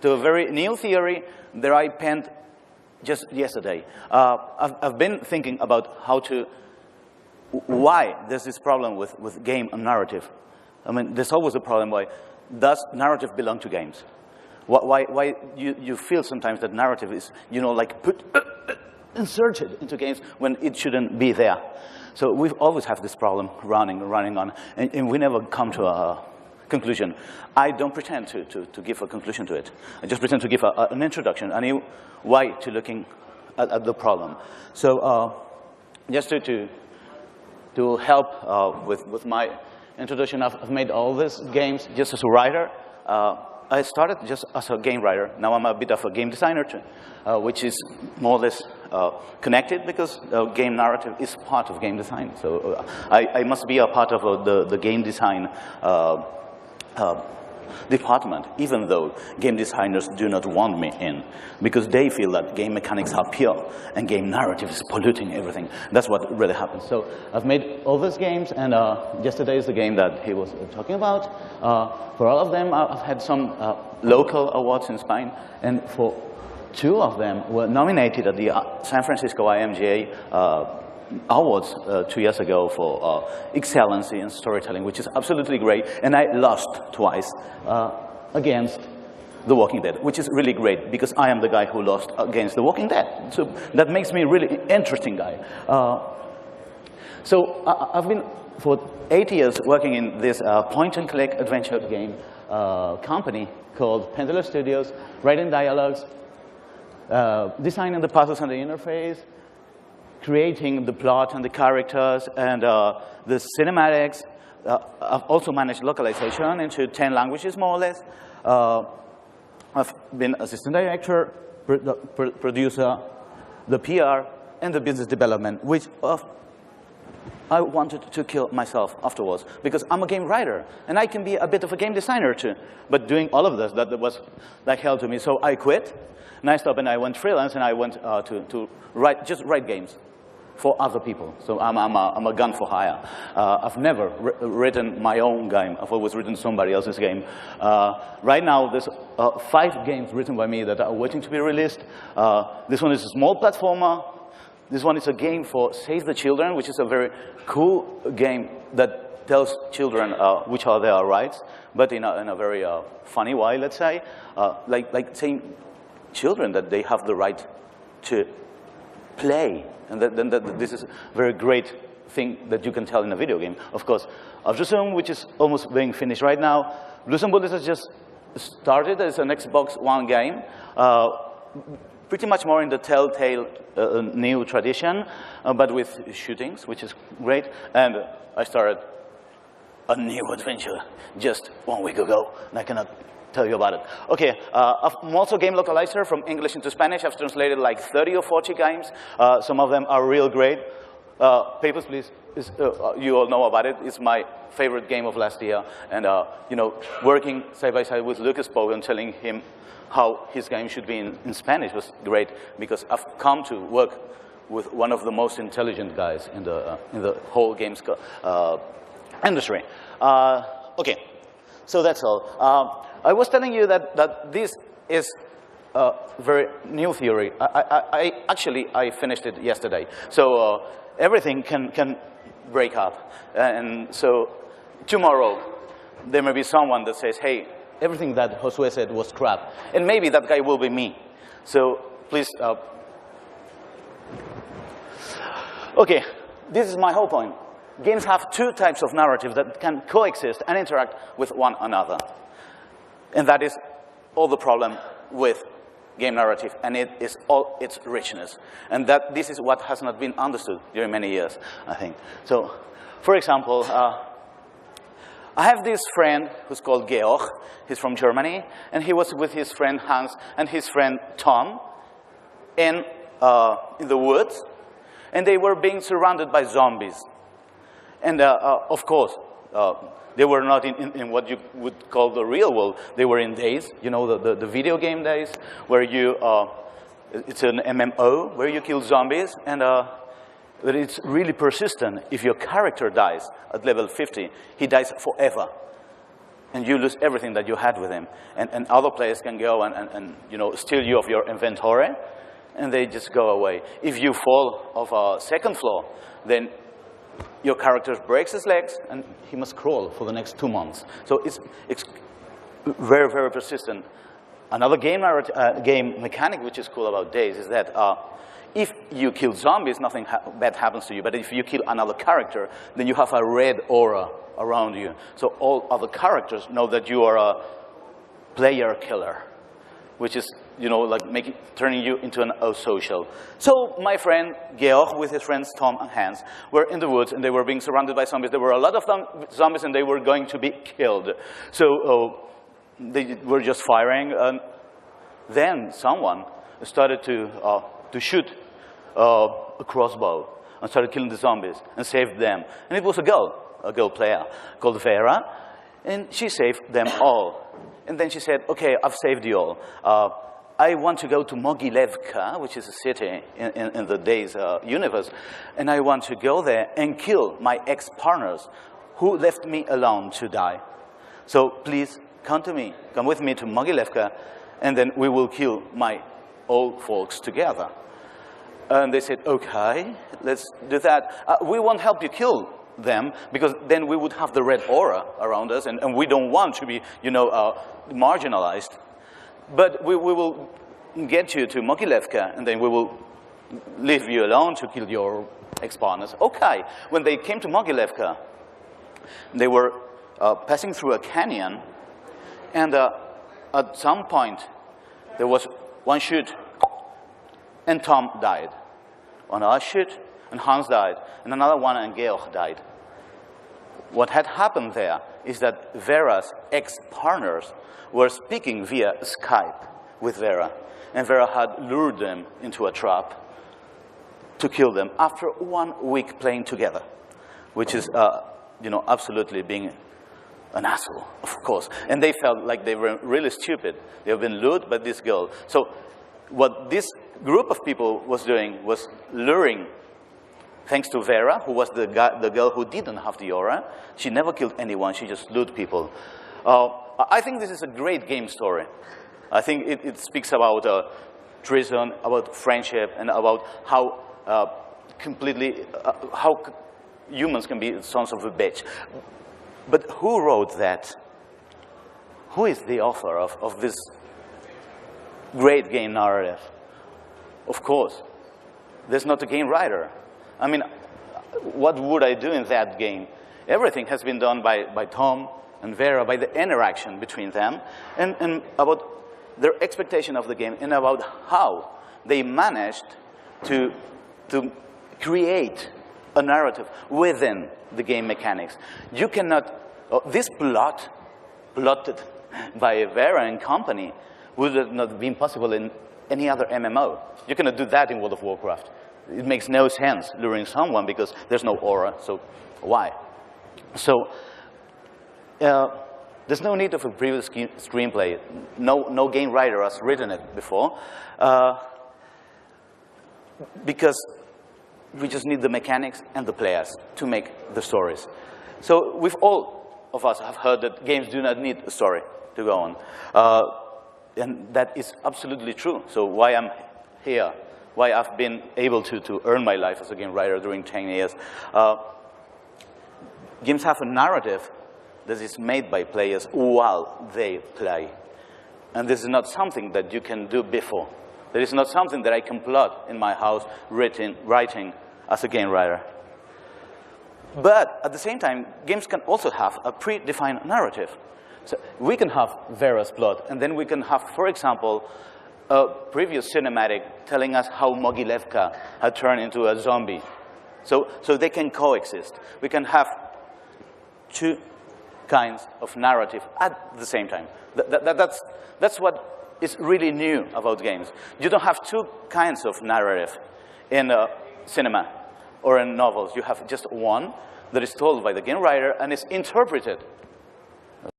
to a very new theory that I penned just yesterday. I've been thinking about why there's this problem with game and narrative. I mean, there's always a problem why does narrative belong to games? Why you feel sometimes that narrative is, like inserted into games when it shouldn't be there. So we've always have this problem running on, and we never come to a conclusion. I don't pretend to give a conclusion to it. I just pretend to give an introduction, a new way to looking at the problem. So just to help with my introduction, I've made all these games just as a writer. I started just as a game writer. Now I'm a bit of a game designer too, which is more or less connected because game narrative is part of game design. So I must be a part of the game design department, even though game designers do not want me in, because they feel that game mechanics are pure and game narrative is polluting everything. That's what really happens. So I've made all these games, and yesterday is the game that he was talking about. For all of them, I've had some local awards in Spain, and for 2 of them were nominated at the San Francisco IMGA Awards 2 years ago for excellency in storytelling, which is absolutely great. And I lost twice against The Walking Dead, which is really great because I am the guy who lost against The Walking Dead. So that makes me a really interesting guy. So I've been for 8 years working in this point-and-click adventure game company called Pendulum Studios, writing dialogues, designing the puzzles and the interface, creating the plot and the characters and the cinematics. I've also managed localization into 10 languages, more or less. I've been assistant director, producer, the PR, and the business development, which I wanted to kill myself afterwards, because I'm a game writer, and I can be a bit of a game designer too. But doing all of this, that was like hell to me. So I quit, and I stopped, and I went freelance, and I went to just write games for other people. So I'm a gun for hire. I've never written my own game. I've always written somebody else's game. Right now, there's 5 games written by me that are waiting to be released. This one is a small platformer. This one is a game for Save the Children, which is a very cool game that tells children which are their rights, but in a very funny way, let's say. Like saying children that they have the right to play. And that this is a very great thing that you can tell in a video game. Of course, Josue, which is almost being finished right now. Blues has just started as an Xbox One game, pretty much more in the Telltale new tradition, but with shootings, which is great. And I started a new adventure just 1 week ago, and I cannot tell you about it. Okay, I'm also a game localizer from English into Spanish. I've translated like 30 or 40 games. Some of them are real great. Papers, Please, you all know about it. It's my favorite game of last year. And working side by side with Lucas Pogue and telling him how his game should be in Spanish was great, because I've come to work with one of the most intelligent guys in the whole games industry. Okay, so that's all. I was telling you that this is a very new theory. I finished it yesterday. So everything can break up. And so tomorrow, there may be someone that says, hey, everything that Josue said was crap. And maybe that guy will be me. So please. Okay, this is my whole point. Games have 2 types of narrative that can coexist and interact with one another. And that is all the problem with game narrative, and it is all its richness. And that this is what has not been understood during many years, I think. So, for example, I have this friend who's called Georg. He's from Germany, and he was with his friend Hans and his friend Tom in the woods, and they were being surrounded by zombies. And of course, they were not in what you would call the real world. They were in Days, the video game Days, where it's an MMO, where you kill zombies, and but it's really persistent. If your character dies at level 50, he dies forever. and you lose everything that you had with him. And other players can go and you know, steal you of your inventory, and they just go away. If you fall off a second floor, then your character breaks his legs, and he must crawl for the next 2 months. So it's very, very persistent. Another game mechanic which is cool about Days is that if you kill zombies, nothing bad happens to you. But if you kill another character, then you have a red aura around you. So all other characters know that you are a player killer, which is, you know, like turning you into an asocial. So my friend Georg with his friends Tom and Hans were in the woods, and they were being surrounded by zombies. There were a lot of zombies, and they were going to be killed. So they were just firing, and then someone started to shoot a crossbow and started killing the zombies and saved them. And it was a girl player called Vera, and she saved them all. And then she said, okay, I've saved you all. I want to go to Mogilevka, which is a city in the Days universe, and I want to go there and kill my ex-partners who left me alone to die. So please come with me to Mogilevka, and then we will kill my old folks together. And they said, okay, let's do that. We won't help you kill them, because then we would have the red aura around us, and we don't want to be, you know, marginalized. But we will get you to Mogilevka, and then we will leave you alone to kill your ex-partners. Okay. When they came to Mogilevka, they were passing through a canyon, and at some point, there was one shoot, and Tom died. Another shoot, and Hans died. And another one, and Georg died. What had happened there is that Vera's ex-partners were speaking via Skype with Vera. And Vera had lured them into a trap to kill them after 1 week playing together, which is, you know, absolutely being an asshole, of course. And they felt like they were really stupid. They have been lured by this girl. So what this group of people was doing was luring, thanks to Vera, who was the girl who didn't have the aura. She never killed anyone. She just lured people. I think this is a great game story. I think it speaks about treason, about friendship, and about how how humans can be sons of a bitch. But who wrote that? Who is the author of this great game narrative? Of course, there's not a game writer. I mean, what would I do in that game? Everything has been done by Tom and Vera, by the interaction between them, and about their expectation of the game, and about how they managed to create a narrative within the game mechanics. You cannot, this plotted by Vera and company would have not been possible in any other MMO. You cannot do that in World of Warcraft. It makes no sense luring someone because there's no aura, so why? So there's no need of a previous screenplay. No game writer has written it before, because we just need the mechanics and the players to make the stories. So all of us have heard that games do not need a story to go on. And that is absolutely true. So why I'm here, why I've been able to earn my life as a game writer during 10 years. Games have a narrative that is made by players while they play. And this is not something that you can do before. There is not something that I can plot in my house writing as a game writer. But at the same time, games can also have a predefined narrative. So we can have Vera's plot, and then we can have, for example, a previous cinematic telling us how Mogilevka had turned into a zombie. So they can coexist. We can have two kinds of narrative at the same time. That's what is really new about games. You don't have two kinds of narrative in cinema or in novels. You have just one that is told by the game writer and is interpreted